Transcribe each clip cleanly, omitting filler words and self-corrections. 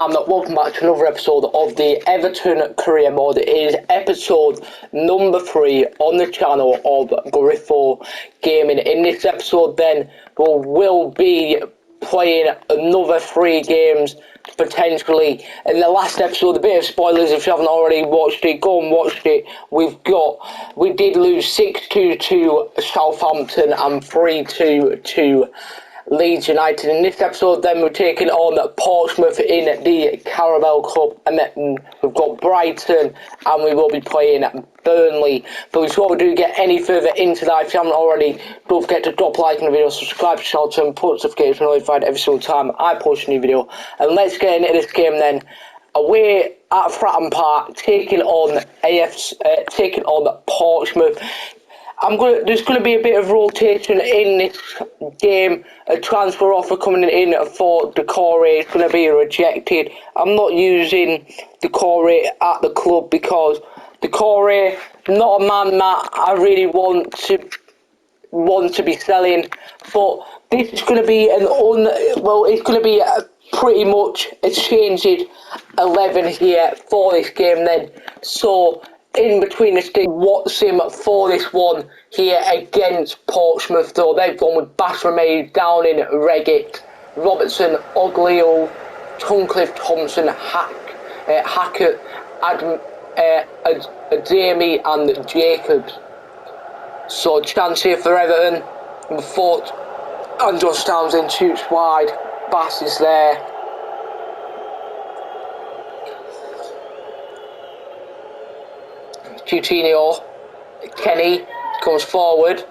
And welcome back to another episode of the Everton Career Mode. It is episode number 3 on the channel of Griffo Gaming. In this episode then, we will be playing another 3 games potentially. In the last episode, a bit of spoilers if you haven't already watched it, go and watch it. We did lose 6-2 to Southampton and 3-2 to Leeds United. In this episode then we're taking on Portsmouth in the Carabao Cup, and then we've got Brighton and we will be playing Burnley. But before we do get any further into that, if you haven't already, don't forget to drop a like on the video, subscribe to the channel, and post notifications notified every single time I post a new video. And let's get into this game then. Away at Fratton Park, taking on Portsmouth. There's going to be a bit of rotation in this game. A transfer offer coming in for Decore is going to be rejected. I'm not using Decore at the club because Decore, not a man that I really want to be selling. But this is going to be it's going to be pretty much a changed 11 here for this game then. So in between the stick, Watson for this one here against Portsmouth, though. They've gone with Basramay, Downing, Reggett, Robertson, Oglio, Tuncliffe, Thompson, Hackett, Ademi and Jacobs. So chance here for Everton. And Fort and Josh Townsend shoots wide. Bass is there. Coutinho, Kenny comes forward.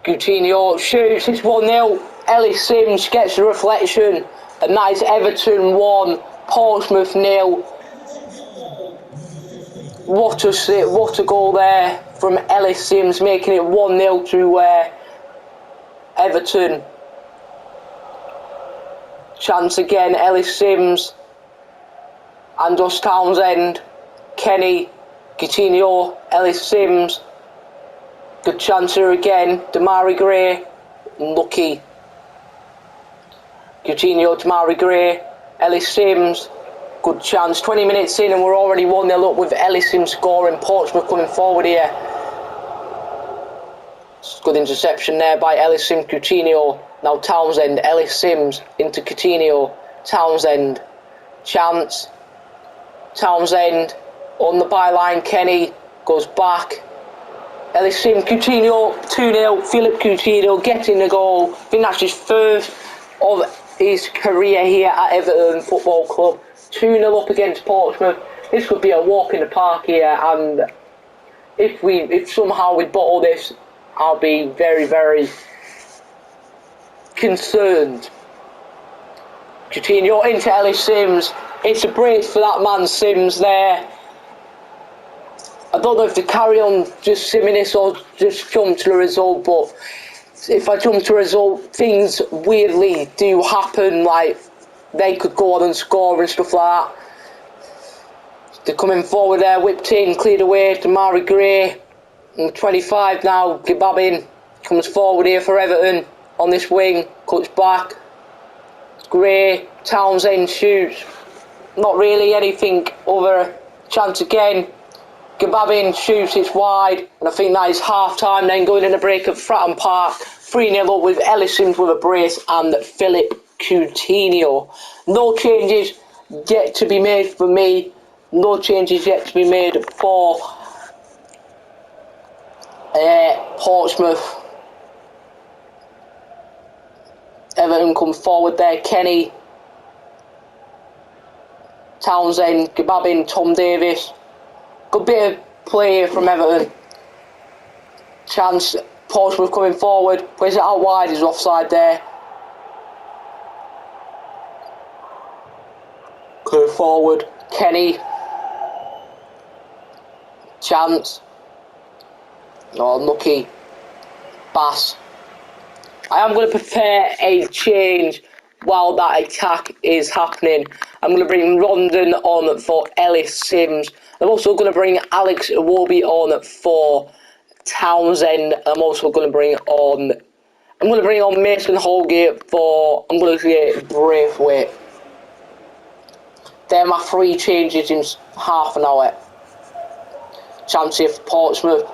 Coutinho shoots, it's 1-0. Ellis Sims gets the reflection, and that is Everton 1, Portsmouth 0. What a goal there from Ellis Sims, making it 1-0 to Everton. Chance again, Ellis Sims, Andros Townsend, Kenny, Coutinho, Ellis Sims. Good chance here again. Damari Gray, unlucky. Coutinho, Damari Gray, Ellis Sims. Good chance. 20 minutes in and we're already 1-0 up with Ellis Sims scoring. Portsmouth coming forward here. Good interception there by Ellis Sims. Coutinho. Now Townsend. Ellis Sims into Coutinho. Townsend. Chance. Townsend. On the byline, Kenny goes back. Ellis Sims, Coutinho, 2-0. Philip Coutinho getting the goal. I think that's his first of his career here at Everton Football Club. 2-0 up against Portsmouth. This could be a walk in the park here, and if somehow we bottle this, I'll be very, very concerned. Coutinho into Ellis Sims. It's a brace for that man Sims there. I don't know if to carry on just simming this or just jump to the result, but if I jump to the result, things weirdly do happen, like they could go on and score and stuff like that. They're coming forward there, whipped in, cleared away to Mari Gray. 25 now, Gababin comes forward here for Everton on this wing, cuts back. Gray, Townsend shoots. Not really anything over. Chance again. Gababin shoots, it's wide, and I think that is half time then, going in a break at Fratton Park. 3-0 up with Ellis Sims with a brace and Philip Coutinho. No changes yet to be made for me. No changes yet to be made for Portsmouth. Everton come forward there. Kenny, Townsend, Gababin, Tom Davis. Good bit of play here from Everton. Chance, Portsmouth coming forward. Plays it out wide, is offside there. Clear forward, Kenny. Chance. Oh, unlucky. Bass. I am going to prepare a change while that attack is happening. I'm going to bring Rondon on for Ellis Sims. I'm also going to bring Alex Iwobi on for Townsend. I'm also going to bring on Mason Holgate for, I'm going to get Braithwaite. They're my 3 changes in half an hour. Chance here for Portsmouth.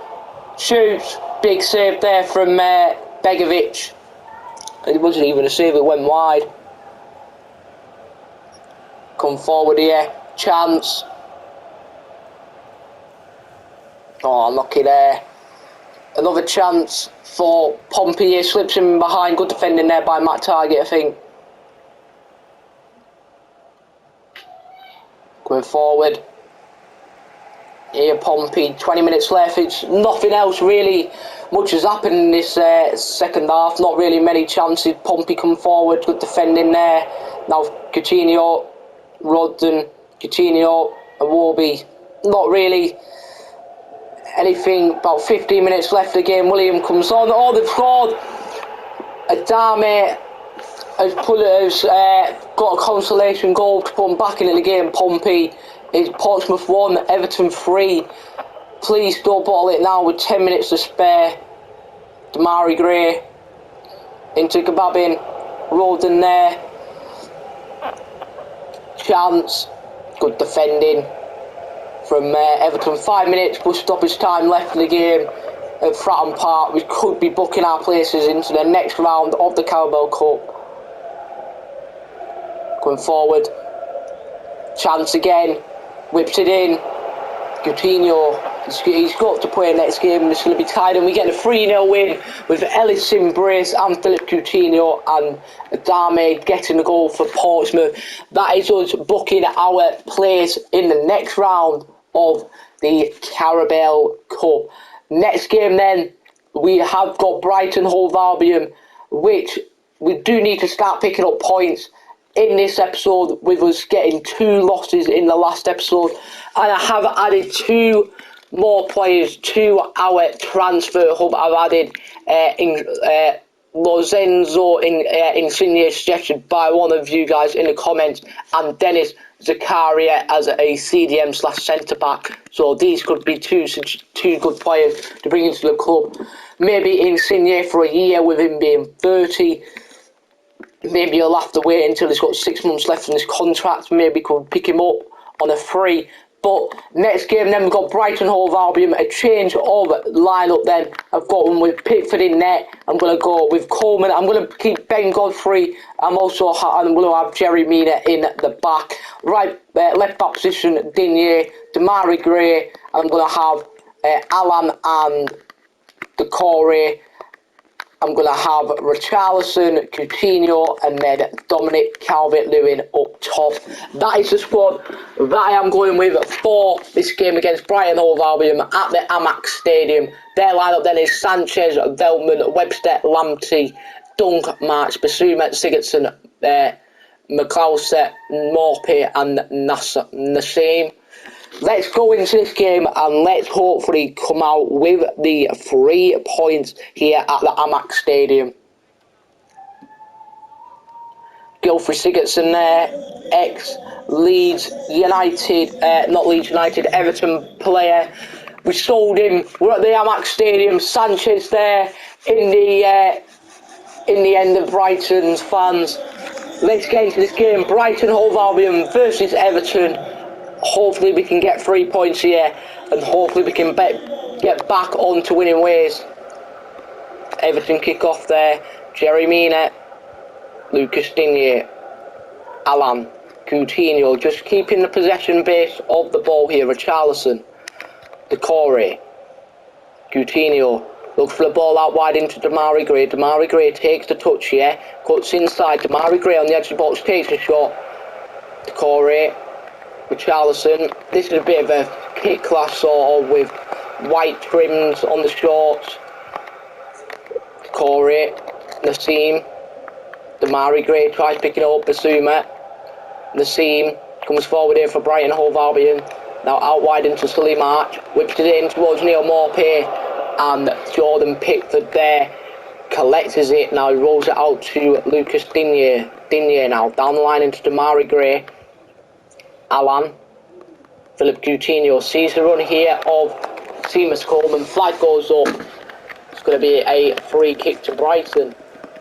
Shoots. Big save there from Begovic. It wasn't even a save, it went wide. Come forward here. Chance. Oh, lucky there. Another chance for Pompey here. Slips him behind. Good defending there by Matt Target, I think. Going forward. Here, Pompey. 20 minutes left. It's nothing else really much has happened in this second half. Not really many chances. Pompey come forward. Good defending there. Now, Coutinho, Rodden, Coutinho, and Warby. Not really anything. About 15 minutes left of the game. William comes on. Oh, they've scored. Adame has got a consolation goal to put him back into the game. Pompey is Portsmouth 1, Everton 3. Please don't bottle it now with 10 minutes to spare. Damari Gray into Kebabin. Roden there. Chance. Good defending from Everton. 5 minutes, but stoppage time left in the game at Fratton Park. We could be booking our places into the next round of the Carabao Cup. Going forward. Chance again. Whips it in. Coutinho. He's got to play next game and it's going to be tied, and we get a 3-0 win with Ellis Brace and Philip Coutinho and Adame getting the goal for Portsmouth. That is us booking our place in the next round of the Carabao Cup. Next game then, we have got Brighton Hove Albion, which we do need to start picking up points in this episode, with us getting 2 losses in the last episode, and I have added 2 more players to our transfer hub. I've added Lorenzo Insigne, suggested by one of you guys in the comments, and Dennis Zakaria as a CDM / centre back. So these could be two good players to bring into the club. Maybe Insigne for a year with him being 30. Maybe he'll have to wait until he's got 6 months left on his contract. Maybe could pick him up on a free. But next game then we've got Brighton Hove Albion, a change of line-up then. I've got one with Pickford in net. I'm going to go with Coleman. I'm going to keep Ben Godfrey. I'm going to have Jerry Mina in the back. Right, left back position, Digne, Damari Gray. I'm going to have Alan and Decore. I'm going to have Richarlison, Coutinho, and then Dominic Calvert-Lewin up top. That is the squad that I am going with for this game against Brighton Hove Albion at the Amex Stadium. Their lineup then is Sanchez, Veltman, Webster, Lamptey, Dunk, March, Basuma, Sigurdsson, McLeod, Morphy, and Nassim. Let's go into this game and let's hopefully come out with the 3 points here at the Amex Stadium. Gylfi Sigurdsson there, ex-Leeds United, not Leeds United, Everton player. We sold him. We're at the Amex Stadium. Sanchez there in the end of Brighton's fans. Let's get into this game. Brighton Hove Albion versus Everton. Hopefully we can get 3 points here, and hopefully we can get back onto winning ways. Everton kick off there. Jerry Mina, Lucas Digne, Alan, Coutinho, just keeping the possession base of the ball here. Richarlison, Decore, Coutinho, looks for the ball out wide into Damari Gray. Damari Gray takes the touch here, cuts inside. Damari Gray on the edge of the box takes a shot. Decore, Richarlison. This is a bit of a kit class sort of, with white trims on the shorts. Corey, Nassim, Damari Gray tries picking up Basuma. Nassim comes forward here for Brighton Hove Albion. Now out wide into Sully March, whips it in towards Neil Morphy, and Jordan Pickford there collects it. Now he rolls it out to Lucas Digne. Digne now down the line into Damari Gray. Alan, Philip Coutinho sees the run here of Seamus Coleman. Flag goes up. It's going to be a free kick to Brighton.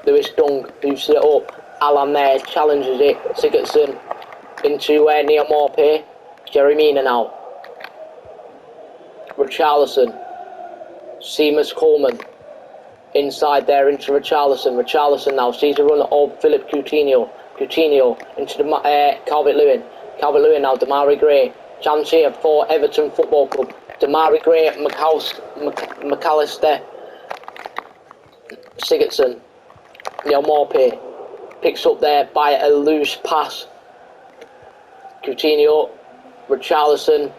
Lewis Dunk boosts it up. Alan there challenges it. Sigurdsson into Neil Morpay. Jerry Mina now. Richarlison. Seamus Coleman. Inside there into Richarlison. Richarlison now sees a run of Philip Coutinho. Coutinho into the Calvert-Lewin. Calvert-Lewin now, Damari Gray. Chance here for Everton Football Club. Damari Gray, McAllister. Sigurdsson. Neil Morpay. Picks up there by a loose pass. Coutinho. Richarlison.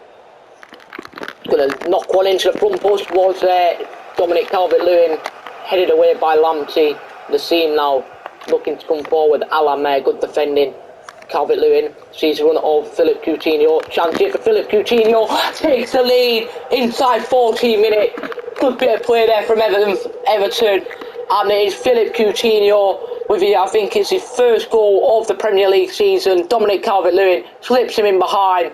Going to knock one into the front post towards Dominic Calvert-Lewin. Headed away by Lamptey. The seam now looking to come forward. Alan there, good defending. Calvert-Lewin sees a run of Philip Coutinho. Chance here for Philip Coutinho. Takes the lead inside 14 minutes. Good bit of play there from Everton. And it is Philip Coutinho with I think it's his first goal of the Premier League season. Dominic Calvert-Lewin slips him in behind.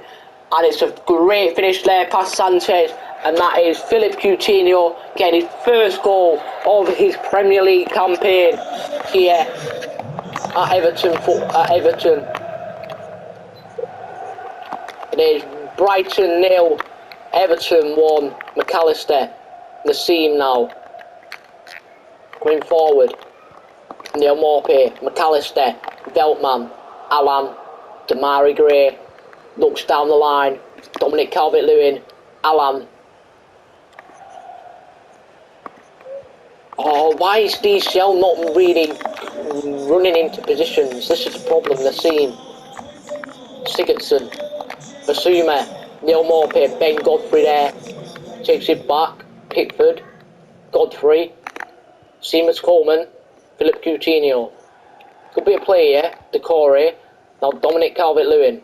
And it's a great finish there past Sanchez. And that is Philip Coutinho getting his first goal of his Premier League campaign here at Everton. It is Brighton 0, Everton 1. McAllister, the seam now. Coming forward. Neil Morpay, McAllister, Veltman, Alan, Damari Gray. Looks down the line. Dominic Calvert-Lewin, Alan. Oh, why is DCL not really running into positions? This is the problem, the seam. Sigurdsson, Basuma, Neil Morpay, Ben Godfrey there. Takes it back. Pickford, Godfrey, Seamus Coleman, Philip Coutinho. Could be a play here. Decore. Now Dominic Calvert-Lewin.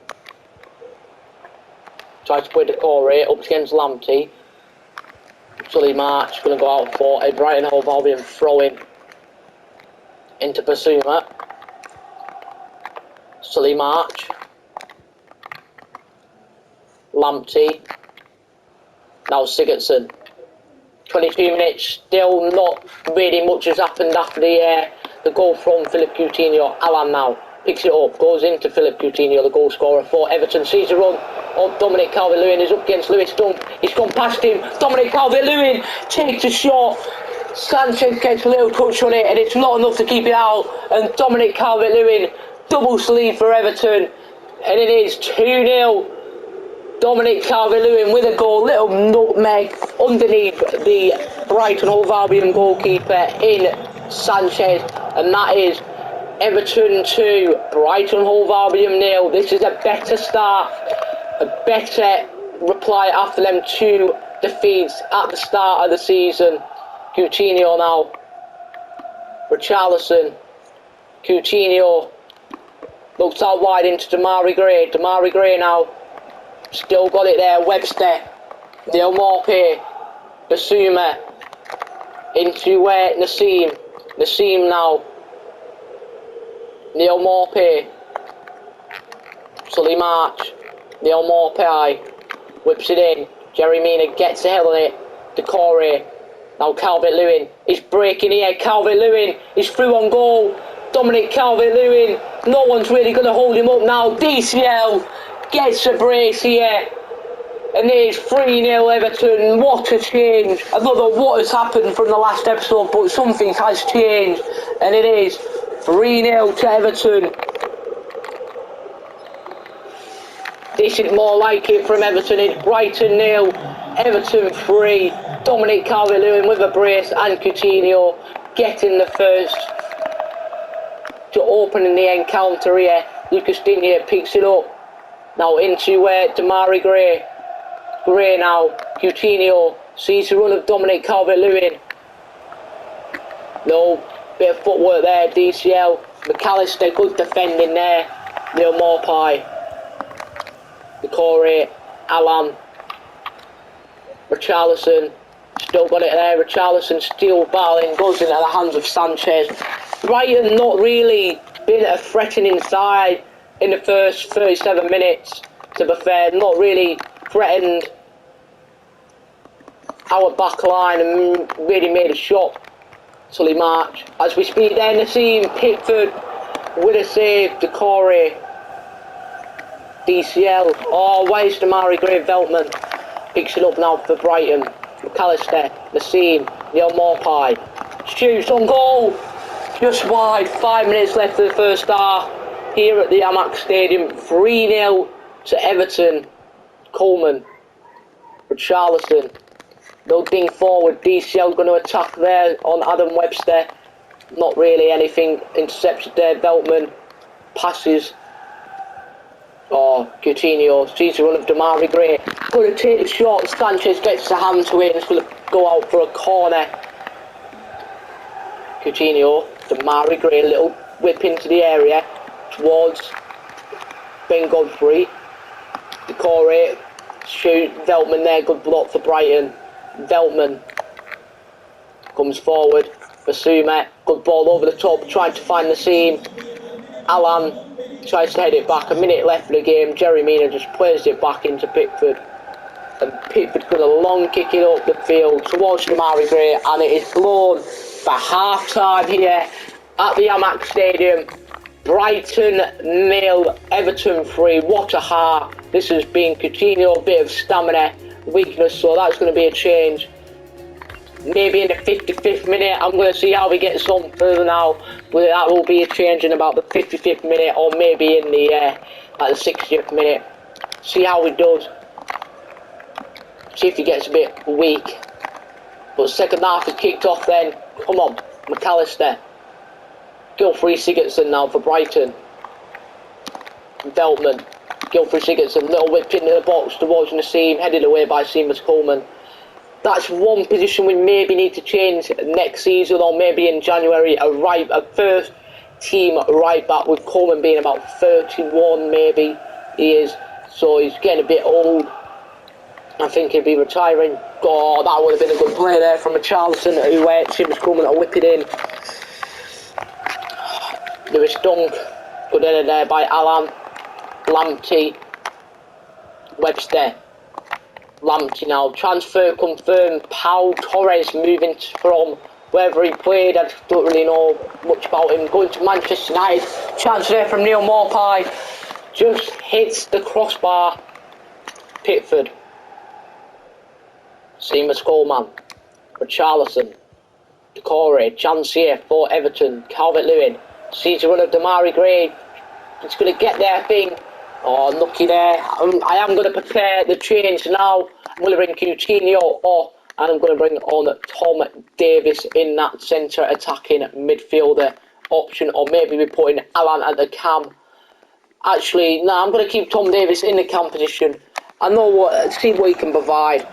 Tries to play Decore up against Lamptey. Sully March going to go out for a Brighton Hove Albion throw-in into Basuma. Sully March. Lamptey. Now Sigurdsson. 22 minutes, still not really much has happened after the goal from Philip Coutinho. Alan now picks it up, goes into Philip Coutinho, the goal scorer for Everton. Sees a run of Dominic Calvert-Lewin, is up against Lewis Dunk. He's gone past him. Dominic Calvert-Lewin takes a shot. Sanchez gets a little touch on it, and it's not enough to keep it out. And Dominic Calvert-Lewin doubles the lead for Everton, and it is 2-0. Dominic Calvert-Lewin with a goal, little nutmeg underneath the Brighton Hove Albion goalkeeper in Sanchez, and that is Everton 2, Brighton Hove Albion 0. This is a better start, a better reply after them 2 defeats at the start of the season. Coutinho now, Richarlison, Coutinho looks out wide into Damari Gray. Damari Gray now. Still got it there, Webster, Neil Morpay, Basuma, into Nassim now, Neil Morpay, Sully March, Neil Morpay, whips it in, Jerry Mina gets ahead on it, Decore, now Calvert-Lewin, is breaking here, Calvert-Lewin is through on goal, Dominic Calvert-Lewin, no one's really going to hold him up now, DCL, gets a brace here, and it is 3-0 Everton. What a change. I don't know what has happened from the last episode, but something has changed, and it is 3-0 to Everton. This is more like it from Everton. It's Brighton 0, Everton 3. Dominic Calvert-Lewin with a brace, and Coutinho getting the first to opening the encounter here. Lucas Digne picks it up. Now into Damari Gray. Gray now. Coutinho sees the run of Dominic Calvert-Lewin. No, bit of footwork there, DCL. McAllister, good defending there. Neil Morpay. Decore, Alan. Richarlison. Still got it there. Richarlison still battling. Goes into the hands of Sanchez. Brighton not really been a threatening side in the first 37 minutes, to be fair, not really threatened our back line and really made a shot. Sully March, as we speak there, Nassim, Pickford with a save, Decore, DCL. Oh, where's Damari Gray? Veltman picks it up now for Brighton. McAllister, Nassim, Neil Morpie. Shoots on goal. Just wide. 5 minutes left of the first half here at the Amex Stadium. 3-0 to Everton. Coleman. Richarlison. No ding forward. DCL going to attack there on Adam Webster. Not really anything. Intercepted there. Veltman. Passes. Oh, Coutinho sees the run of Damari Gray. Going to take the shot. Sanchez gets the hand to it and it's going to go out for a corner. Coutinho, Damari Gray, a little whip into the area towards Ben Godfrey. Decore, shoot, Veltman there, good block for Brighton. Veltman comes forward. Basuma, good ball over the top, trying to find the seam. Alan tries to head it back. A minute left of the game. Jerry Mina just plays it back into Pickford. And Pickford's going to long kick it up the field towards Damari Gray. And it is blown for half time here at the Amex Stadium. Brighton 0, Everton 3. What a half. This has been Coutinho, a bit of stamina weakness, so that's going to be a change. Maybe in the 55th minute, I'm going to see how he gets on further now. But that will be a change in about the 55th minute, or maybe in the at the 60th minute. See how he does. See if he gets a bit weak. But second half is kicked off then. Come on, McAllister. Gilfrey Sigurdsson now for Brighton. Veltman. Gilfrey Sigurdsson, little whip into the box towards Nassim, headed away by Seamus Coleman. That's one position we maybe need to change next season, or maybe in January, a first team right back, with Coleman being about 31 maybe he is, so he's getting a bit old. I think he'll be retiring. Oh, that would have been a good play there from Richarlison, who Seamus Coleman to whip it in. Lewis Dunk, good header there by Alan. Lamptey, Webster. Lamptey now, transfer confirmed. Pau Torres moving from wherever he played. I don't really know much about him. Going to Manchester United. Chance there from Neil Morpie. Just hits the crossbar. Pickford. Seamus Coleman. Richarlison. Decore. Chance here for Everton. Calvert-Lewin. Sees the run of Damari Gray. He's going to get there, I think. Oh, lucky there. I am going to prepare the change now. I'm going to bring Coutinho off, and I'm going to bring on Tom Davis in that centre attacking midfielder option, or maybe we're putting Alan at the cam. Actually, no, I'm going to keep Tom Davis in the cam position. I know see what he can provide.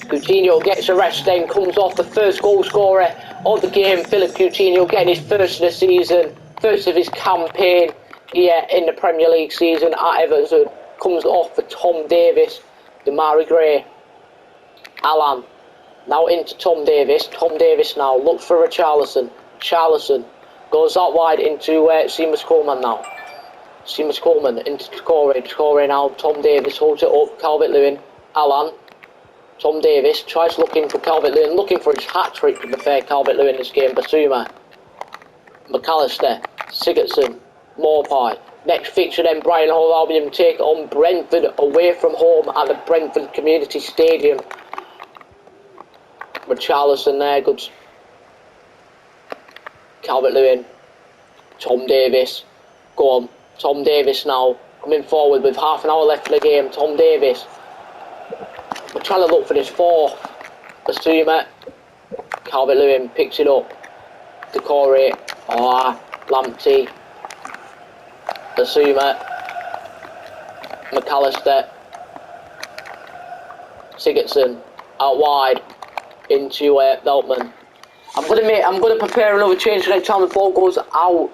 Coutinho gets a rest then, comes off, the first goal scorer of the game. Philip Coutinho getting his first of the season, first of his campaign here in the Premier League season at Everton. Comes off for Tom Davis. Damari Gray. Alan. Now into Tom Davis. Tom Davis now looks for Richarlison. Richarlison goes out wide into Seamus Coleman now. Seamus Coleman into Decore. Decore now. Tom Davis holds it up. Calvert-Lewin. Alan. Tom Davis tries looking for Calvert-Lewin. Looking for his hat-trick, to be fair, Calvert-Lewin this game. Basuma. McAllister. Sigurdsson. Morpie. Next fixture then, Brighton Hove Albion take on Brentford away from home at the Brentford Community Stadium. Richarlison there, good. Calvert-Lewin. Tom Davis. Go on. Tom Davis now. Coming forward with half an hour left of the game. Tom Davis. We're trying to look for this fourth. Basuma. Calvert-Lewin picks it up. Decore. Lamptey. Basuma. McAllister. Sigurdsson. Out wide. Into Veltman. I'm gonna prepare another change next time the ball goes out.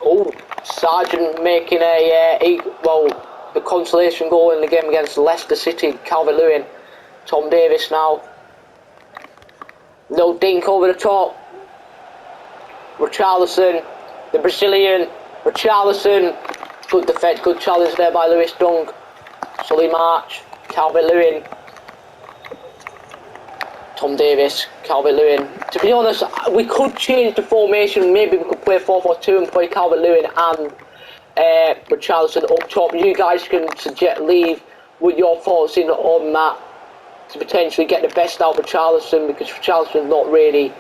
Oh, Sargent making the consolation goal in the game against Leicester City. Calvert-Lewin. Tom Davis now. No dink over the top. Richarlison, the Brazilian. Richarlison. Good defence, good challenge there by Lewis Dunk. Solly March. Calvert-Lewin. Tom Davis. Calvert-Lewin. To be honest, we could change the formation. Maybe we could play 4-4-2 and play Calvert-Lewin and Richarlison up top. You guys can leave with your thoughts in on that to potentially get the best out of Richarlison, because Richarlison's not really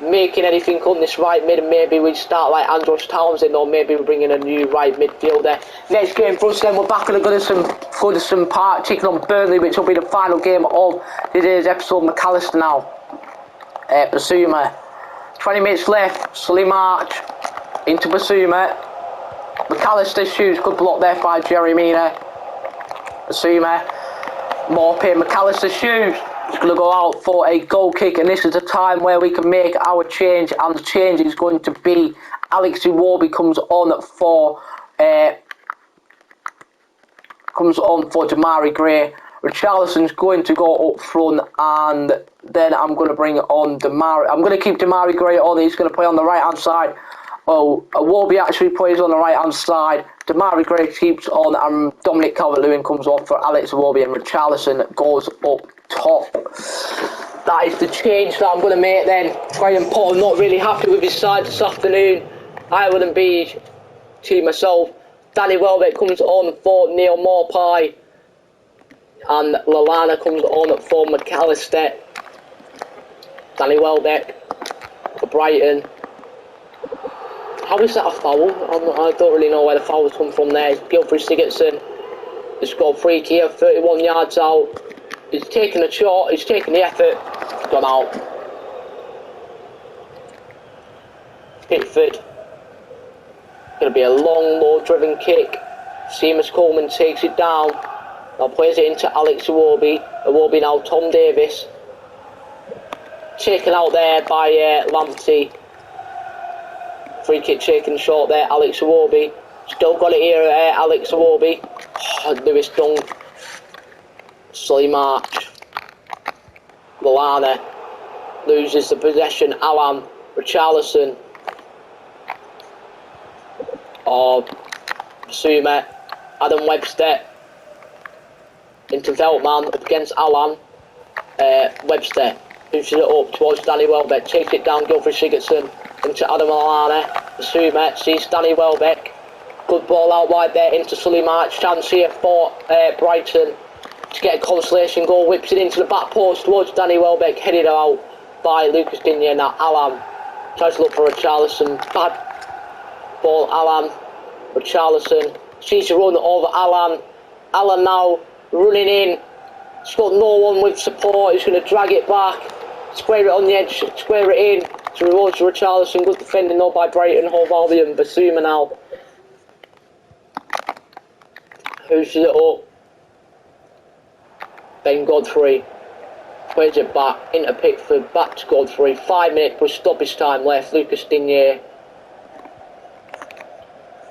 making anything on this right mid, and maybe we start like Andros Townsend, or maybe we're bringing a new right midfielder. Next game for us then, we're back at Goodison Park, taking on Burnley, which will be the final game of today's episode. McAllister now, Basuma, 20 minutes left, Sully March into Basuma, McAllister shoots, good block there by Jerry Mina, Basuma, more pain, McAllister shoots, it's going to go out for a goal kick, and this is the time where we can make our change, and the change is going to be Alex Iwobi comes on for Damari Gray. Richarlison's going to go up front, and then I'm going to bring on Damari. I'm going to keep Damari Gray on. He's going to play on the right hand side. Oh, Iwobi actually plays on the right hand side. Damari Gray keeps on, and Dominic Calvert-Lewin comes off for Alex Iwobi, and Richarlison goes up top. That is the change that I'm going to make then. Graham Potter not really happy with his side this afternoon. I wouldn't be to myself. Danny Welbeck comes on for Neil Maupay, and Lallana comes on for McAllister. Danny Welbeck for Brighton. How is that a foul? I don't really know where the foul's come from there. Gilfrey Sigurdsson has got a free kick here, 31 yards out. He's taking a shot, he's taking the effort, gone out. Pickford. Going to be a long, low-driven kick. Seamus Coleman takes it down. Now plays it into Alex Iwobi. Iwobi now, Tom Davis. Taken out there by Lamptey. Free kick taken short there, Alex Iwobi. Still got it here, Alex Iwobi. Oh, Lewis Dunk. Sully March. Lallana loses the possession. Alan. Richarlison. Basuma. Adam Webster. Into Veltman up against Alan. Webster. Pushes it up towards Danny Welbeck. Takes it down, Gilfrey Sigurdsson. Into Adam Lallana. Basuma sees Danny Welbeck. Good ball out wide there into Sully March. Chance here for Brighton to get a consolation goal. Whips it into the back post towards Danny Welbeck. Headed out by Lucas Digne. Now Alan tries to look for Richarlison. Bad ball, Alan. Richarlison sees the run over Alan. Alan now running in. He's got no one with support. He's going to drag it back. Square it on the edge. Square it in. Towards Richarlison. Good defending though by Brighton. Hove Albion. Basuma now. Hooses it up. Ben Godfrey plays it back into Pickford, back to Godfrey. 5 minutes plus stoppage time left. Lucas Digne,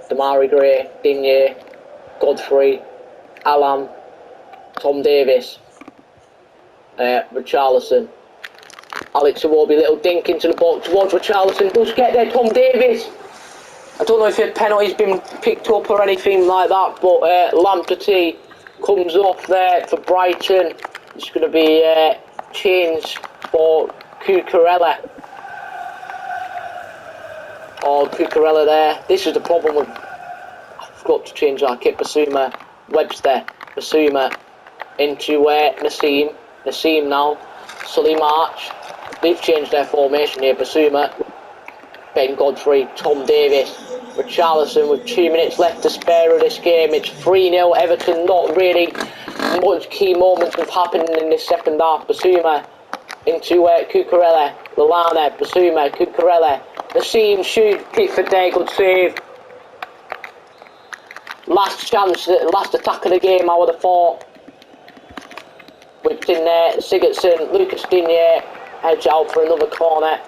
Damari Gray, Digne, Godfrey, Alan, Tom Davis, Richarlison, Alex Iwobi, little dink into the box towards Richarlison. Does get there, Tom Davis. I don't know if a penalty's been picked up or anything like that, but Lamptey comes off there for Brighton. It's going to be changed for Cucurella. Cucurella there. This is the problem with... I forgot to change our kit. Basuma, Webster, Basuma into Nassim. Nassim now. Sully March. They've changed their formation here. Basuma, Ben Godfrey, Tom Davis, Richarlison with 2 minutes left to spare of this game. It's 3-0 Everton. Not really much key moments have happened in this second half. Basuma into Cucurella, Lallana, Basuma, Cucurella, Nassim shoot, Pickford there, good save. Last chance, last attack of the game, I would have thought. Whipped in there, Sigurdsson, Lucas Digne, edge out for another corner.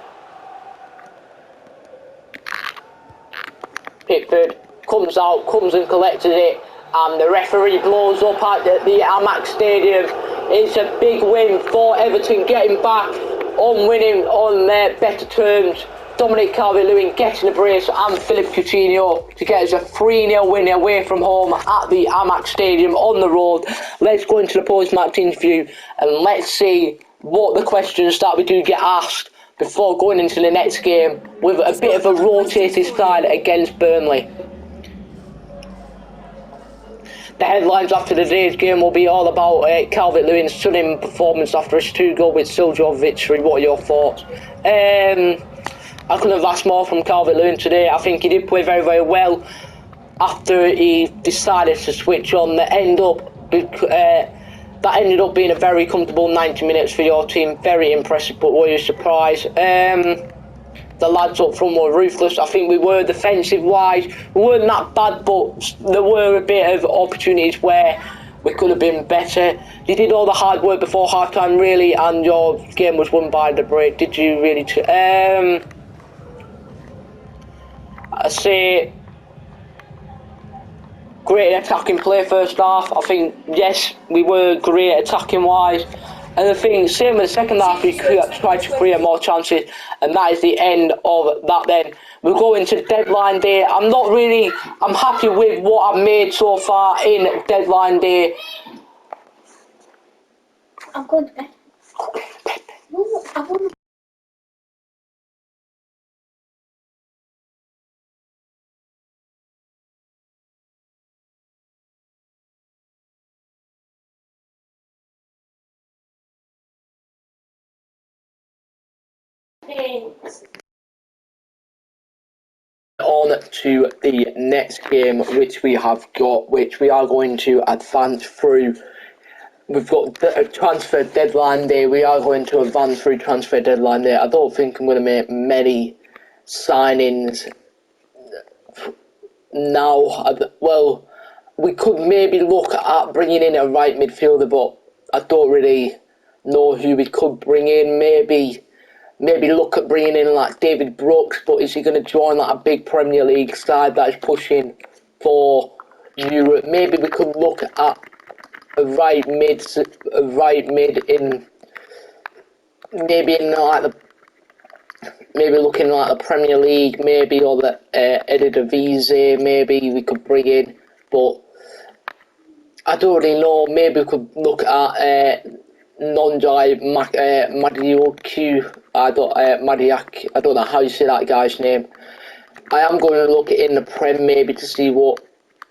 Pickford comes out, comes and collected it, and the referee blows up at the Amex Stadium. It's a big win for Everton, getting back on winning on better terms. Dominic Calvert-Lewin getting a brace, and Philip Coutinho to get us a 3-0 win away from home at the Amex Stadium on the road. Let's go into the post-match interview and let's see what the questions that we do get asked before going into the next game with a bit of a rotated side against Burnley. the headlines after today's game will be all about Calvert-Lewin's stunning performance after his 2-goal with Siljo victory. What are your thoughts? I couldn't have asked more from Calvert-Lewin today. I think he did play very, very well after he decided to switch on. That ended up being a very comfortable 90 minutes for your team. Very impressive, but were you surprised? The lads up front were ruthless. I think we were defensive-wise. We weren't that bad, but there were a bit of opportunities where we could have been better. You did all the hard work before half-time, really, and your game was won by the break. Did you really? I say great attacking play first half. I think, yes, we were great attacking wise. And the thing, same in the second half, we tried to create more chances, and that is the end of that then. We'll go into deadline day. I'm happy with what I've made so far in deadline day. I'm going to bed. No, I want On to the next game, which we are going to advance through. We've got a transfer deadline day. We are going to advance through transfer deadline day. I don't think I'm going to make many signings now. Well, we could maybe look at bringing in a right midfielder, but I don't really know who we could bring in. Maybe look at bringing in like David Brooks, but is he going to join like a big Premier League side that is pushing for Europe? Maybe we could look at a right mid in maybe looking like the Premier League, maybe, or the Eredivisie, maybe we could bring in, but I don't really know. Maybe we could look at Nonjai Madiaku. Madiak. I don't know how you say that guy's name. I am going to look in the Prem maybe to see what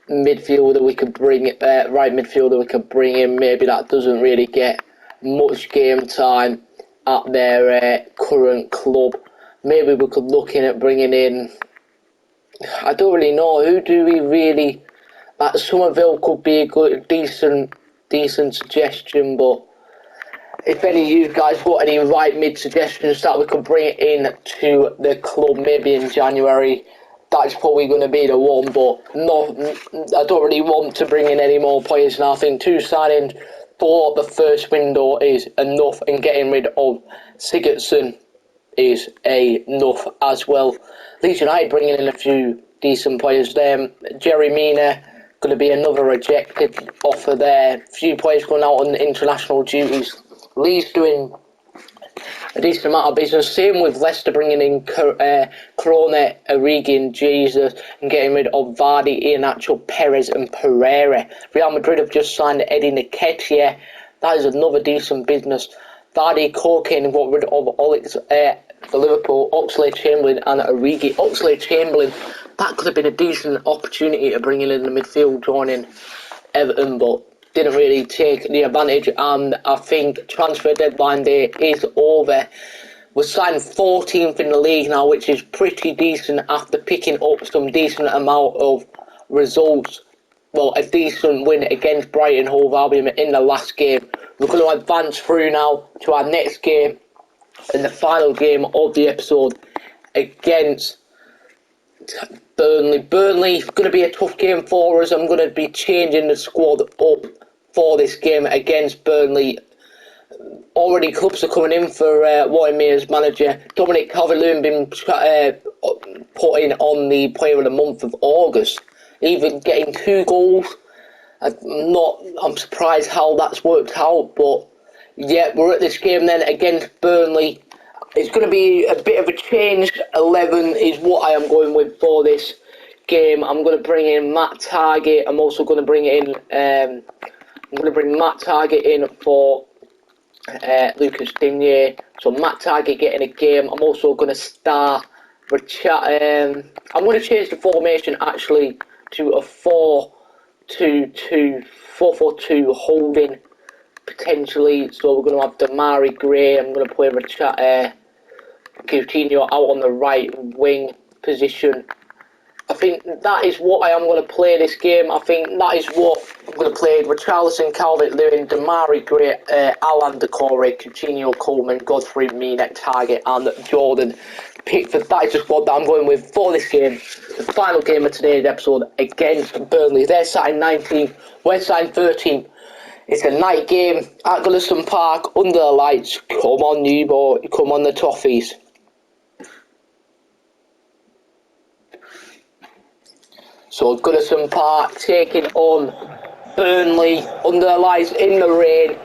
midfielder we could bring, right midfielder we could bring in. Maybe that doesn't really get much game time at their current club. Maybe we could look in at bringing in. I don't really know. Who do we really? Like Somerville could be a good, decent suggestion, but if any of you guys got any right mid suggestions that we could bring in to the club maybe in January, that's probably going to be the one. But no, I don't really want to bring in any more players, and I think 2 signings for the first window is enough, and getting rid of Sigurdsson is enough as well. Leeds United bringing in a few decent players there. Jerry Mina, going to be another rejected offer there. Few players going out on international duties. Leeds doing a decent amount of business. Same with Leicester bringing in Krone, Origi and Jesus, and getting rid of Vardy, Iheanacho, Perez and Pereira. Real Madrid have just signed Eddie Nketiah. That is another decent business. Vardy, Cocaine, and got rid of for Liverpool, Oxlade-Chamberlain and Origi. Oxlade-Chamberlain, that could have been a decent opportunity to bring in the midfield, joining Everton, but didn't really take the advantage. And I think transfer deadline day is over. We're signed 14th in the league now, which is pretty decent after picking up some decent amount of results. Well, a decent win against Brighton Hove Albion in the last game. We're going to advance through now to our next game, and the final game of the episode against Burnley. Burnley is going to be a tough game for us. I'm going to be changing the squad up for this game against Burnley. Already clubs are coming in for Roy Mears manager. Dominic Calvert-Lewin been put in on the Player of the Month of August, even getting 2 goals. I'm surprised how that's worked out, but yeah, we're at this game then against Burnley. It's going to be a bit of a changed 11 is what I am going with for this game. I'm going to bring in Matt Target. I'm also going to bring in Matt Target in for Lucas Digne. So Matt Target getting a game. I'm also going to start I'm going to change the formation actually to a 4 4-4-2 holding potentially. So we're going to have Damari Gray. I'm going to play Coutinho out on the right wing position. I think that is what I am going to play this game. I think that is what I'm going to play. Richarlison, Calvert-Lewin, Damari Gray, Alan Decore, Coutinho, Coleman, Godfrey, Mina, Target, and Jordan Pickford. That is the squad that I'm going with for this game. The final game of today's episode against Burnley. They're sat in 19th, we're sat in 13th. It's a night game at Goodison Park under the lights. Come on, you boy, come on the Toffees. So Goodison Park taking on Burnley under the lights in the rain.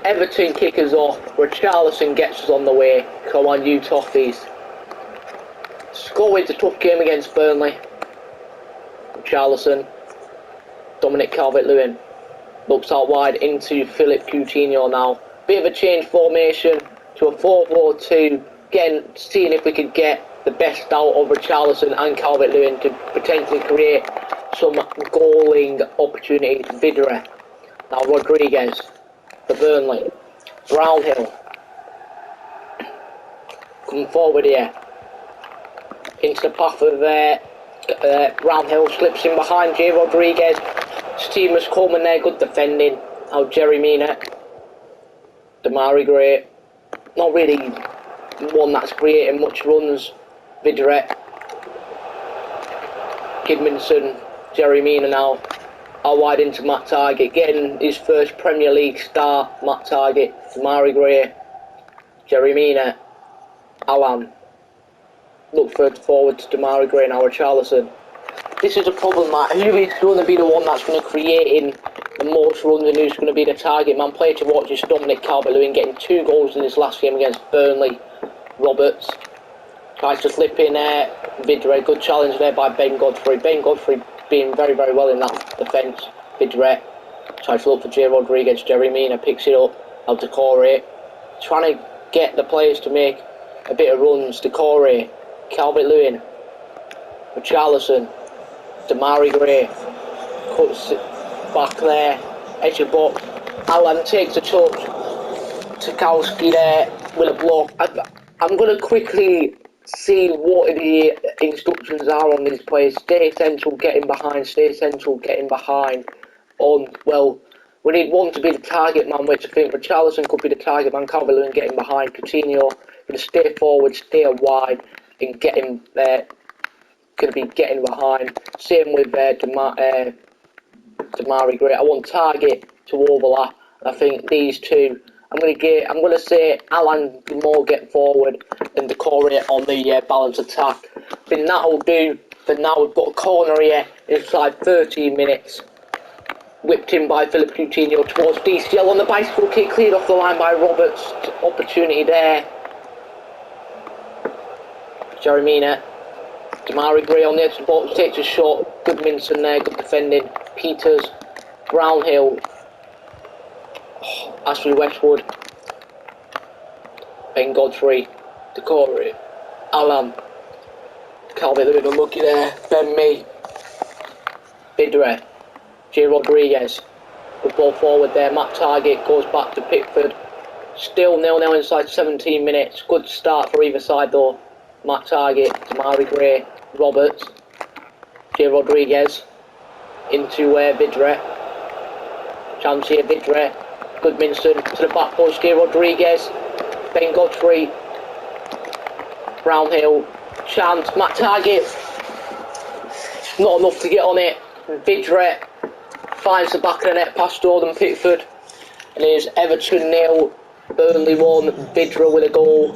Everton kick us off. Richarlison gets us on the way. Come on, you Toffees. Score wins a tough game against Burnley. Richarlison. Dominic Calvert-Lewin. Looks out wide into Philip Coutinho now. Bit of a change formation to a 4-4-2. Seeing if we could get the best out of Richarlison and Calvert-Lewin to potentially create some goaling opportunities. Vidra. Now Rodriguez for Burnley. Brownhill. Coming forward here. Into the path of Brownhill. Slips in behind J. Rodriguez. Steamers Coleman there. Good defending. Now Jerry Mina. Damari Gray. Not really one that's creating much runs. Vidret, Kidminson, Jerry Mina now, out wide into Matt Target, getting his first Premier League start. Matt Target, Damari Gray, Jerry Mina, Alan, look forward to Damari Gray now, Richarlison. This is a problem, Matt. Who is going to be the one that's going to create the most runs and who's going to be the target man? Player to watch is Dominic Calvert-Lewin, getting 2 goals in his last game against Burnley. Roberts tries to slip in Vidre. Good challenge there by Ben Godfrey. Ben Godfrey being very, very well in that defence. Vidre tries to look for J. Rodriguez. Jerry Mina picks it up. Now Decore. Trying to get the players to make a bit of runs. Decore. Calvert-Lewin. Richarlison. Damari Gray. Cuts it back there. Edge of box. Alan takes a touch. Tarkowski there with a block. I'm going to quickly see what the instructions are on these players. Stay central, getting behind. Stay central, getting behind. Well, we need one to be the target man, which I think Richarlison could be the target man. Calvert-Lewin getting behind. Coutinho going to stay forward, stay wide, and getting there. Going to be getting behind. Same with Damari Gray. I want Target to overlap. I think these two. I'm going to say Alan more get forward and Decore on the balance attack. I think that'll do for now. We've got a corner here inside 13 minutes. Whipped in by Philip Coutinho towards DCL on the bicycle kick, cleared off the line by Roberts. Opportunity there. Jerry Mina. Damari Gray on the edge of the box, takes a shot. Goodminson there, good defending. Peters. Brownhill. Ashley Westwood, Ben Godfrey, Decore, Alan, Calvert-Lewin unlucky there, Ben Mee, Vidre, J. Rodriguez, good ball forward there, Matt Target goes back to Pickford, still 0-0 inside 17 minutes, good start for either side though. Matt Target, Damari Gray, Roberts, J. Rodriguez, into Vidre, chance here, Vidre, Goodminson to the back post here, Rodriguez, Ben Godfrey, Brownhill, chance, Matt Target, not enough to get on it. Vidre finds the back of the net past Jordan Pickford, and here's Everton 0, Burnley 1, Vidre with a goal.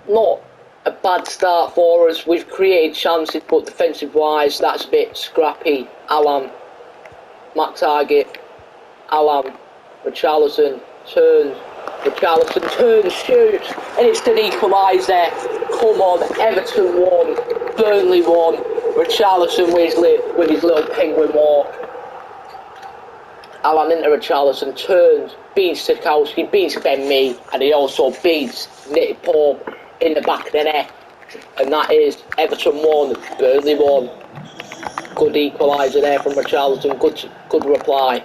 Not a bad start for us. We've created chances, but defensive wise, that's a bit scrappy. Alan, Matt Target, Alan, Richarlison turns, shoots, and it's an equaliser. Come on, Everton 1, Burnley 1, Richarlison with his little penguin walk. Alan into Richarlison, turns, beats Tarkowski, beats Ben Mee, and he also beats Nick Pope in the back of the net. And that is Everton 1, Burnley 1. Good equaliser there from Richarlison. Good reply.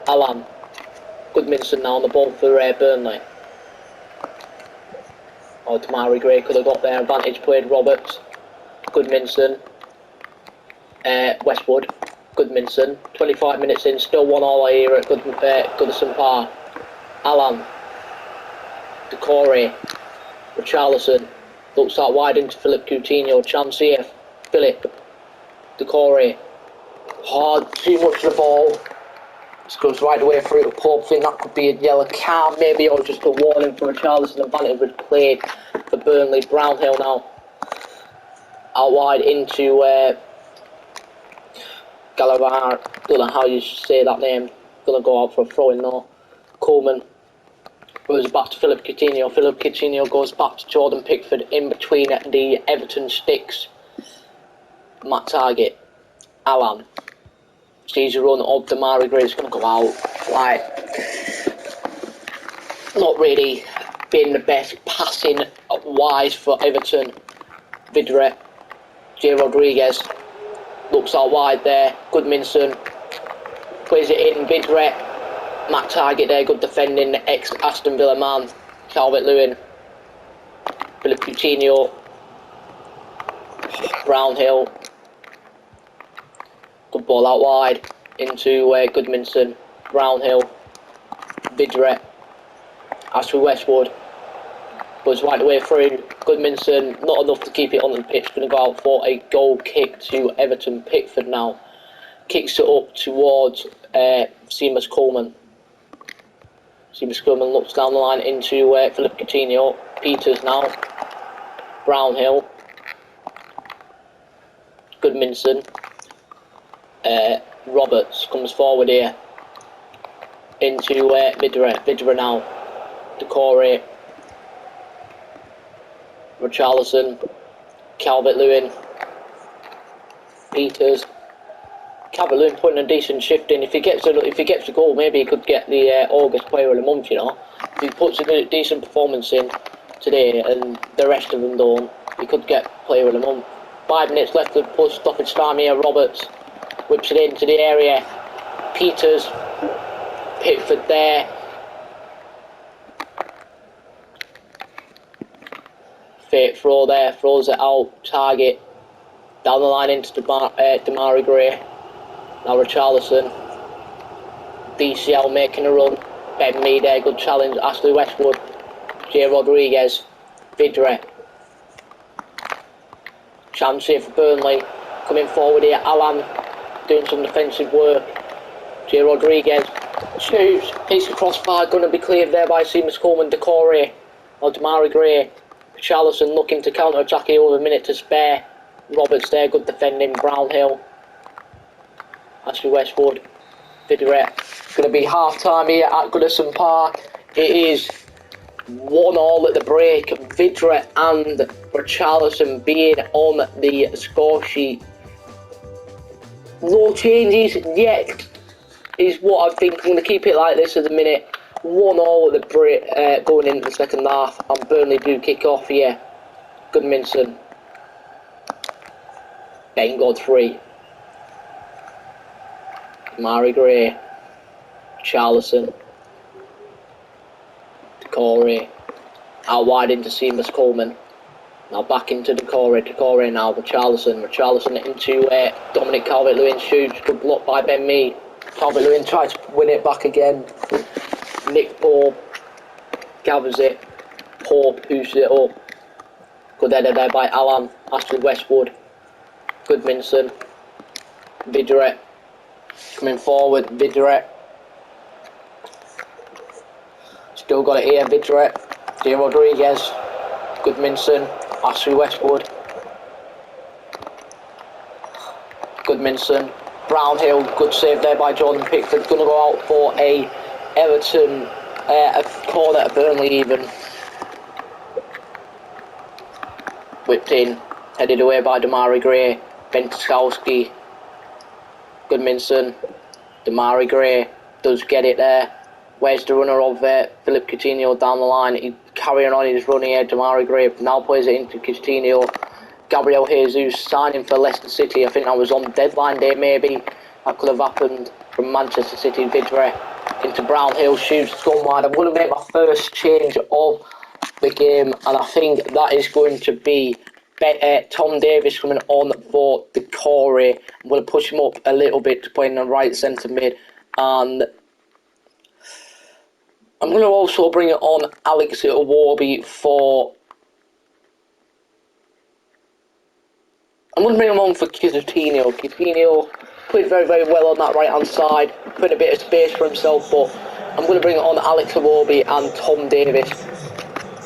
Alan. Goodmanson now on the ball for Burnley. Oh, Damari Gray could have got there. Advantage played Roberts. Goodmanson. Westwood. Goodmanson. 25 minutes in, still 1-1 here at Goodison Park. Alan. Decore. Richarlison. Looks out wide into Philip Coutinho. Chance here. Philip. Decore. Hard, too much of the ball. Just goes right away through to Pope. Think that could be a yellow card maybe, or just a warning for Richarlison. Advantage was played for Burnley. Brownhill now. Out wide into Gallagher. Don't know how you say that name. Gonna go out for a throw in though. Coleman goes back to Philip Coutinho. Philip Coutinho goes back to Jordan Pickford in between the Everton sticks. Matt Target. Alan. Sees a run of Damari Gray. It's going to go out. Like, not really being the best passing wise for Everton. Vidre. J. Rodriguez. Looks out wide there. Goodmanson. Plays it in. Vidre. Matt Target there. Good defending. Ex-Aston Villa man. Calvert-Lewin. Philip Coutinho. Brownhill. Good ball out wide into Goodmanson. Brownhill. Vidre. Ashley Westwood. Goes right away through. Goodmanson, not enough to keep it on the pitch. Going to go out for a goal kick to Everton. Pickford now. Kicks it up towards Seamus Coleman. Seamus Coleman looks down the line into Philip Coutinho. Peters now. Brownhill. Goodmanson. Roberts comes forward here into Vidra now. Decore. Richarlison. Calvert-Lewin. Peters. Calvert-Lewin putting a decent shift in. If he gets a goal, maybe he could get the August Player of the Month. You know, if he puts a decent performance in today, and the rest of them don't, he could get Player of the Month. 5 minutes left of the stoppage time here. Roberts whips it into the area. Peters. Pickford there. Fake throw there. Throws it out. Target. Down the line into Damari Gray. Now Richarlison. DCL making a run. Ben Mee there. Good challenge. Ashley Westwood. J. Rodriguez. Vidre. Chance here for Burnley. Coming forward here. Alan. Doing some defensive work. J. Rodriguez shoots, hits the crossbar, going to be cleared there by Seamus Coleman. Decore or Damari Gray. Richarlison looking to counter attack here with a minute to spare. Roberts there, good defending. Brownhill. Ashley Westwood. Vidre. Going to be half time here at Goodison Park. It is 1-1 at the break. Vidre and Richarlison being on the score sheet. No changes yet is what I think. I'm going to keep it like this at the minute. 1-0 at the break, going into the second half, and Burnley do kick off here. Goodmanson. Ben Godfrey. Mari Gray. Charlison. Decore. Out wide into Seamus Coleman. Now back into Decore now with Richarlison into Dominic Calvert-Lewin shoots. Good block by Ben Mee. Calvert-Lewin tries to win it back again. Nick Pope gathers it. Pope pushes it up. Good header there by Alan. Ashley Westwood. Goodmanson. Vidre. Coming forward. Vidre. Still got it here. Vidre. J. Rodriguez. Goodmanson. Ashley Westwood. Goodmanson. Brownhill. Good save there by Jordan Pickford. Going to go out for a Everton a corner at Burnley even. Whipped in. Headed away by Damari Gray. Bentskowski. Goodmanson. Damari Gray does get it there. Where's the runner of Philip Coutinho down the line? He carrying on his run here. Damari Gray now plays it into Coutinho. Gabriel Jesus signing for Leicester City. I think that was on deadline day maybe. That could have happened. From Manchester City. Vidre into Brownhill. Shoots gone wide. I'm going to make my first change of the game. And I think that is going to be Tom Davies coming on for the Corey. I'm going to push him up a little bit to play in the right centre mid. And I'm going to also bring it on Alex Iwobi for... I'm going to bring him on for Coutinho. Coutinho played very, very well on that right-hand side. Put a bit of space for himself, but I'm going to bring it on Alex Iwobi and Tom Davies.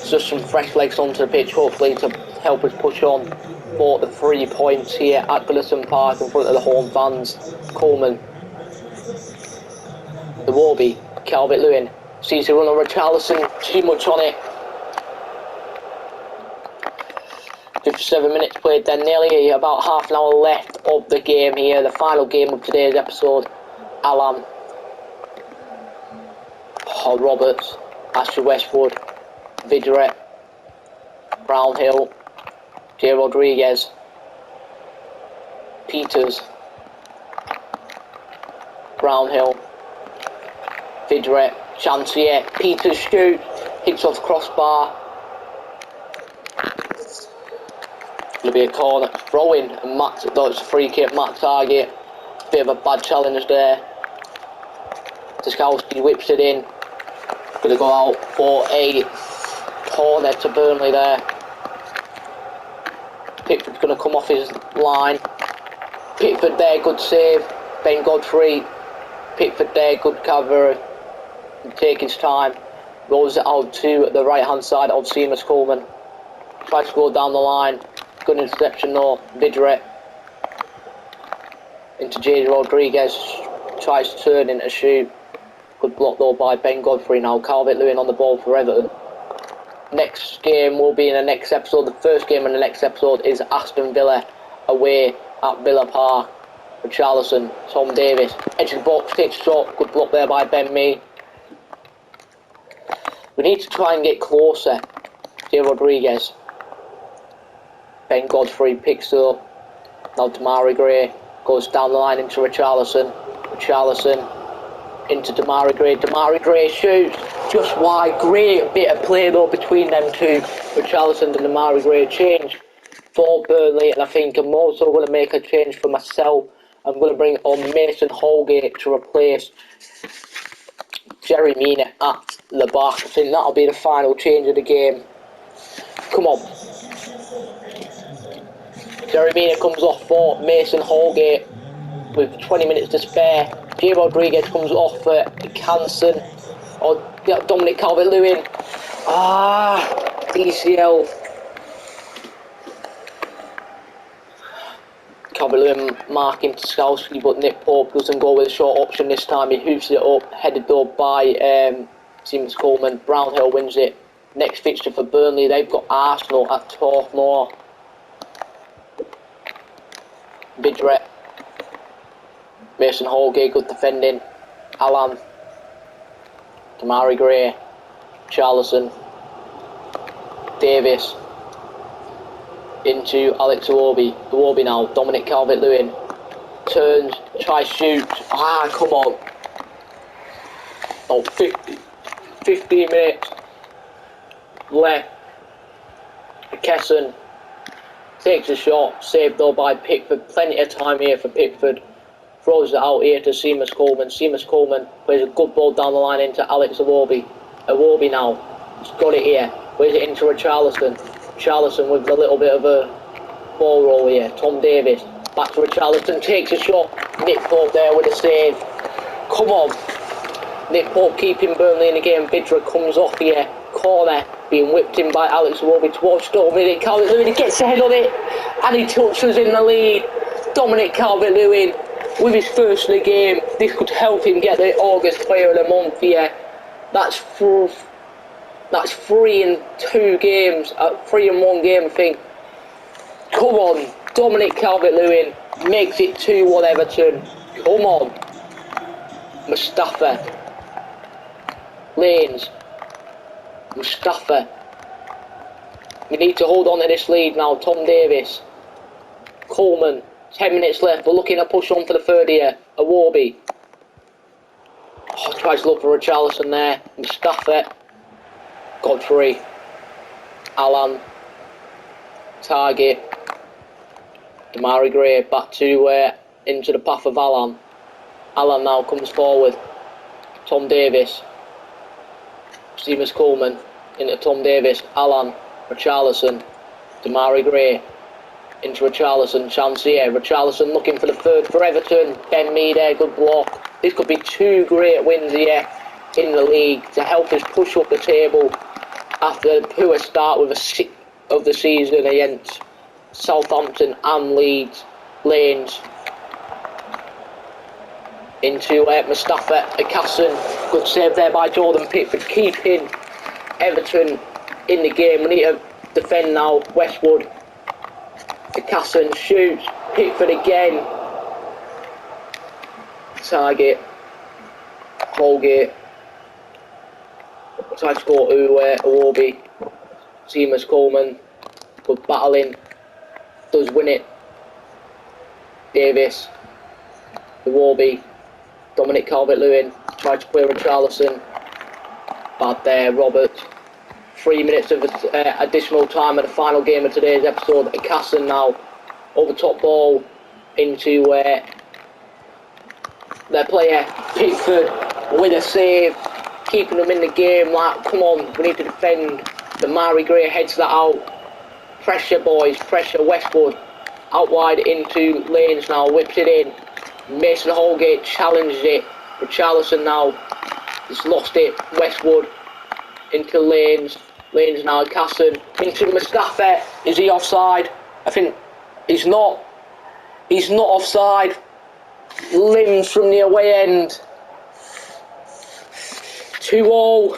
Just some fresh legs onto the pitch, hopefully to help us push on for the 3 points here at Goodison Park in front of the home fans. Coleman. Iwobi. Calvert-Lewin. Sees the run on Richarlison. Too much on it. 57 minutes played then, nearly about half an hour left of the game here, the final game of today's episode. Alan, Paul Roberts, Ashley Westwood, Vidret, Brownhill, J. Rodriguez, Peters, Brownhill, Vidret, chance here, Peters shoots, hits off the crossbar. Going to be a corner throw-in, and Matt, though it's a free kick, Matt Target. Bit of a bad challenge there. Tuskowski whips it in. Going to go out for a corner to Burnley there. Pickford's going to come off his line. Pickford there, good save. Ben Godfrey. Pickford there, good cover. Take his time. Rolls it out to the right-hand side of Seamus Coleman. Tries to go down the line. Good interception though. Vidret into J. Rodriguez. Tries to turn into shoot. Good block though by Ben Godfrey now. Calvert-Lewin on the ball for Everton. Next game will be in the next episode. The first game in the next episode is Aston Villa away at Villa Park. Richarlison, Tom Davies. Edge of the box, takes shot. Good block there by Ben Mee. We need to try and get closer. J. Rodriguez. Ben Godfrey picks up. Now Damari Gray goes down the line into Richarlison. Richarlison into Damari Gray. Damari Gray shoots just wide. Great bit of play though between them two. Richarlison and Damari Gray. Change for Burnley, and I think I'm also going to make a change for myself. I'm going to bring on Mason Holgate to replace Jerry Mina at the back. I think that'll be the final change of the game. Come on. Jerry Mina comes off for Mason Holgate with 20 minutes to spare. J. Rodriguez comes off for Canson. Or Dominic Calvert-Lewin. DCL. Calvert-Lewin marking Tuskowski, but Nick Pope doesn't go with a short option this time. He hoofs it up, headed though by Seamus Coleman. Brownhill wins it. Next fixture for Burnley, they've got Arsenal at Torth Moor. Vidret. Mason Holgate, good defending. Alan. Damari Gray. Charlison. Davis. Into Alex Iwobi. Iwobi now. Dominic Calvert-Lewin. Turns. Tries shoot. Come on. 15 minutes left. Kesson takes a shot. Saved though by Pickford. Plenty of time here for Pickford. Throws it out here to Seamus Coleman. Seamus Coleman plays a good ball down the line into Alex Iwobi. Iwobi now. He's got it here. Plays it into Richarlison. Richarlison with a little bit of a ball roll here. Tom Davies. Back to Richarlison. Takes a shot. Nick Pope there with a save. Come on. Nick Pope keeping Burnley in the game. Vidra comes off here. Corner being whipped in by Alex Iwobi towards Dominic Calvert-Lewin. He gets ahead on it. And he touches in the lead. Dominic Calvert-Lewin with his first in the game. This could help him get the August Player of the Month here. That's 3 in 2 games. 3 in 1 game, I think. Come on. Dominic Calvert-Lewin makes it 2-1 Everton. Come on. Mustafa. Lanes. Mustafa. We need to hold on to this lead now. Tom Davis. Coleman. 10 minutes left. We're looking to push on for the third here. Awarby. Oh, tries to look for Richarlison there. Mustafa. Godfrey. Alan. Target. Damari Gray back to into the path of Alan. Alan now comes forward. Tom Davis. Seamus Coleman into Tom Davis. Alan. Richarlison. Damari Gray into Richarlison. Chance here. Richarlison looking for the third for Everton. Ben Mee there. Good block. This could be 2 great wins here in the league to help us push up the table after the poor start with a 6th of the season against Southampton and Leeds. Lanes into Mustafa Akasson. Good save there by Jordan Pickford, keeping Everton in the game. We need to defend now. Westwood. Akasson shoots. Pickford again. Target. Holgate. Tries to score to Awarby. Seamus Coleman. Good battling. Does win it. Davis. Awarby. Dominic Calvert-Lewin. Tries to play Richarlison. Bad there. Robert. 3 minutes of additional time at the final game of today's episode. Akasson now. Over top ball into their player Pickford with a save, keeping them in the game. Like, come on, we need to defend. Damari Gray heads that out. Pressure, boys, pressure. Westwood out wide into Lanes now, whips it in. Mason Holgate challenges it. Richarlison now has lost it. Westwood into Lanes. Lanes now. Akasson into Mustafa. Is he offside? I think he's not. He's not offside. Limbs from the away end. 2-0.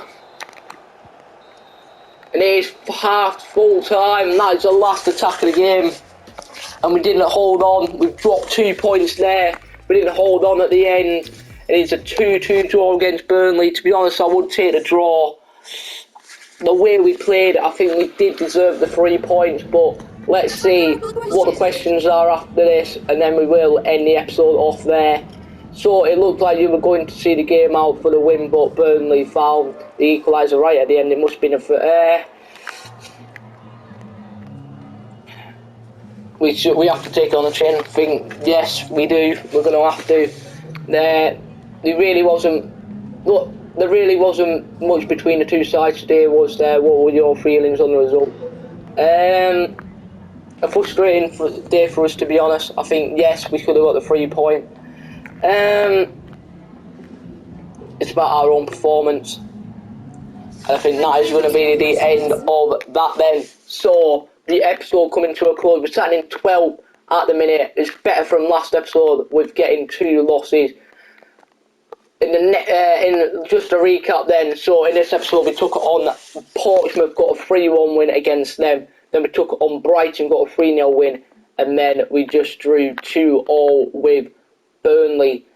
And it is half full time. That is the last attack of the game. And we didn't hold on. We've dropped 2 points there. We didn't hold on at the end. It is a 2-2 draw against Burnley. To be honest, I would take the draw. The way we played, I think we did deserve the 3 points, but let's see what the questions are after this, and then we will end the episode off there. So it looked like you were going to see the game out for the win, but Burnley found the equaliser right at the end. It must have been we have to take it on the chin. I think, yes, we do. We're going to have to. There really wasn't much between the two sides today, was there? What were your feelings on the result? A frustrating day for us, to be honest. I think, yes, we could have got the 3 point. It's about our own performance. And I think that is going to be the end of that then. So, the episode coming to a close. We're sitting in 12th at the minute. It's better from last episode with getting 2 losses. In just a recap then, so in this episode we took on Portsmouth, got a 3-1 win against them. Then we took on Brighton, got a 3-0 win. And then we just drew 2-2 with Burnley.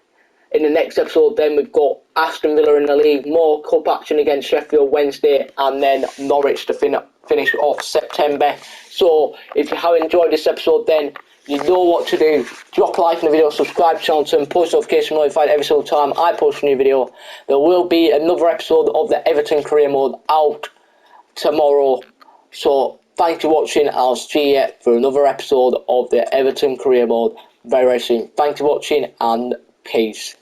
In the next episode then we've got Aston Villa in the league, more cup action against Sheffield Wednesday, and then Norwich to finish off September. So if you have enjoyed this episode then, you know what to do. Drop a like on the video, subscribe to the channel, turn post notification notified every single time I post a new video. There will be another episode of the Everton career mode out tomorrow. So thanks for watching. I'll see you for another episode of the Everton career mode very, very soon. Thanks for watching and peace.